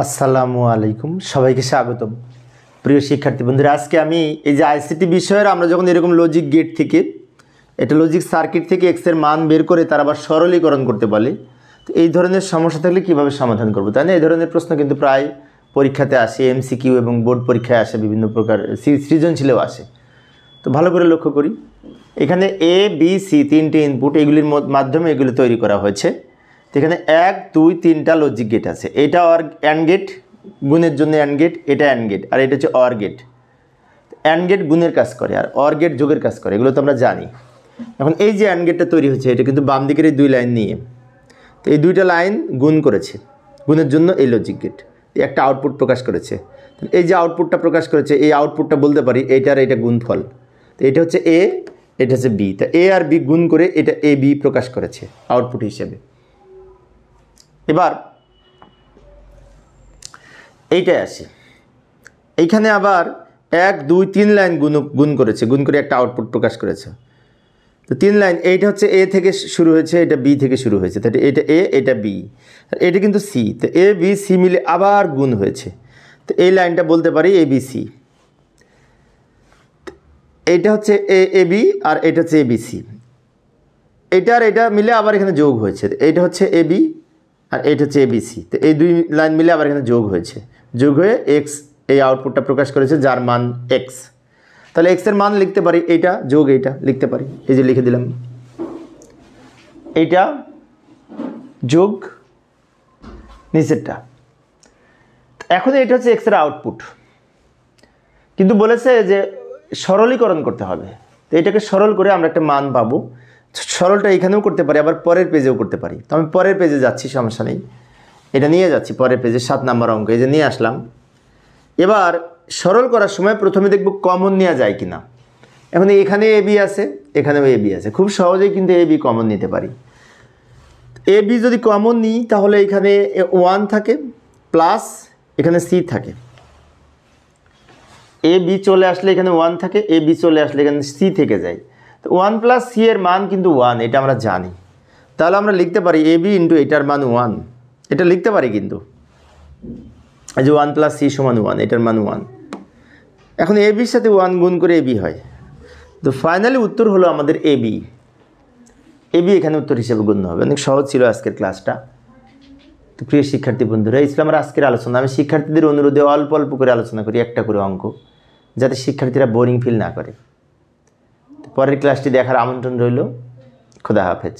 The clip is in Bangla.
আসসালামু আলাইকুম, সবাইকে স্বাগতম। প্রিয় শিক্ষার্থী বন্ধুরা, আজকে আমি এই যে আইসিটি বিষয়ের আমরা যখন এরকম লজিক গেট থেকে এটা লজিক সার্কিট থেকে এক্স এর মান বের করে তার আবার সরলীকরণ করতে বলে, তো এই ধরনের সমস্যা থাকলে কীভাবে সমাধান করবো, তাই না? এই ধরনের প্রশ্ন কিন্তু প্রায় পরীক্ষাতে আসে, এমসিকিউ এবং বোর্ড পরীক্ষায় আসে, বিভিন্ন প্রকার সৃজনশীলেও আসে। তো ভালো করে লক্ষ্য করি, এখানে এ বি সি তিনটে ইনপুট, এগুলির মাধ্যমে এগুলি তৈরি করা হয়েছে। এখানে 1 2 3টা লজিক গেট আছে। এটা অ্যান্ড গেট, গুণের জন্য অ্যান্ড গেট, এটা অ্যান্ড গেট, আর এটা হচ্ছে অর গেট। অ্যান্ড গেট গুণের কাজ করে আর অর গেট যোগের কাজ করে, এগুলো তো আমরা জানি। এখন এই যে অ্যান্ড গেটটা তৈরি হচ্ছে, এটা কিন্তু বাম দিকের এই দুই লাইন নিয়ে, তো এই দুইটা লাইন গুণ করেছে, গুণের জন্য এই লজিক গেট একটা আউটপুট প্রকাশ করেছে। এই যে আউটপুটটা প্রকাশ করেছে, এই আউটপুটটা বলতে পারি এইটার এটা গুণফল। তো এটা হচ্ছে এ, এটা হচ্ছে বি, তা এ আর বি গুণ করে এটা এ বি প্রকাশ করেছে আউটপুট হিসেবে। এবার এইটাই আসে, এইখানে আবার 1 2 3 লাইন গুণ করেছে, গুণ করে একটা আউটপুট প্রকাশ করেছে। তো 3 লাইন, এইটা হচ্ছে এ থেকে শুরু হয়েছে, এটা বি থেকে শুরু হয়েছে, তাহলে এটা এ, এটা বি, এটা কিন্তু সি। তো এ বি সি মিলে আবার গুণ হয়েছে, তো এই লাইনটা বলতে পারি এ বি সি। এইটা হচ্ছে এ বি আর এটা হচ্ছে এ বি সি, এটা আর এটা মিলে আবার এখানে যোগ হয়েছে, এইটা হচ্ছে এ বি আর এইটা হচ্ছে এবিসি। তো এই দুই লাইন মিলে আবার এখানে যোগ হয়েছে, যোগ হয়ে এক্স এই আউটপুটটা প্রকাশ করেছে, যার মান এক্স। তাহলে এক্সের মান লিখতে পারি এইটা যোগ এইটা লিখতে পারি, এই যে লিখে দিলাম, এইটা যোগ নিচেরটা। এখন এটা হচ্ছে এক্সের আউটপুট, কিন্তু বলেছে যে সরলীকরণ করতে হবে। তো এটাকে সরল করে আমরা একটা মান পাবো। সরলটা এখানেও করতে পারি, আবার পরের পেজেও করতে পারি। তো আমি পরের পেজে যাচ্ছি, সমস্যা নেই, এটা নিয়ে যাচ্ছি পরের পেজে, 7 নম্বর অঙ্ক এই যে নিয়ে আসলাম। এবার সরল করার সময় প্রথমে দেখব কমন নেওয়া যায় কিনা। এখন এখানে এ বি আছে, এখানেও এ বি আছে, খুব সহজেই কিন্তু এ বি কমন নিতে পারি। এ বি যদি কমন নিই তাহলে এখানে 1 থাকে প্লাস এখানে সি থাকে। এ বি চলে আসলে এখানে 1 থাকে, এ বি চলে আসলে এখানে সি থেকে যায়। তো 1 প্লাস সি এর মান কিন্তু 1, এটা আমরা জানি। তাহলে আমরা লিখতে পারি এ বি ইন্টু এটার মান 1, এটা লিখতে পারি কিন্তু, এই যে 1 প্লাস সি সমান 1, এটার মান 1। এখন এ বির সাথে 1 গুণ করে এ বি হয়। তো ফাইনালি উত্তর হলো আমাদের এ বি। এ বি এখানে উত্তর হিসেবে গণ্য হবে। অনেক সহজ ছিল আজকের ক্লাসটা। তো প্রিয় শিক্ষার্থী বন্ধুরা, এই ছিল আমার আজকের আলোচনা। আমি শিক্ষার্থীদের অনুরোধে অল্প অল্প করে আলোচনা করি, একটা করে অঙ্ক, যাতে শিক্ষার্থীরা বোরিং ফিল না করে। পরের ক্লাসটি দেখার আমন্ত্রণ রইল। খোদা হাফেজ।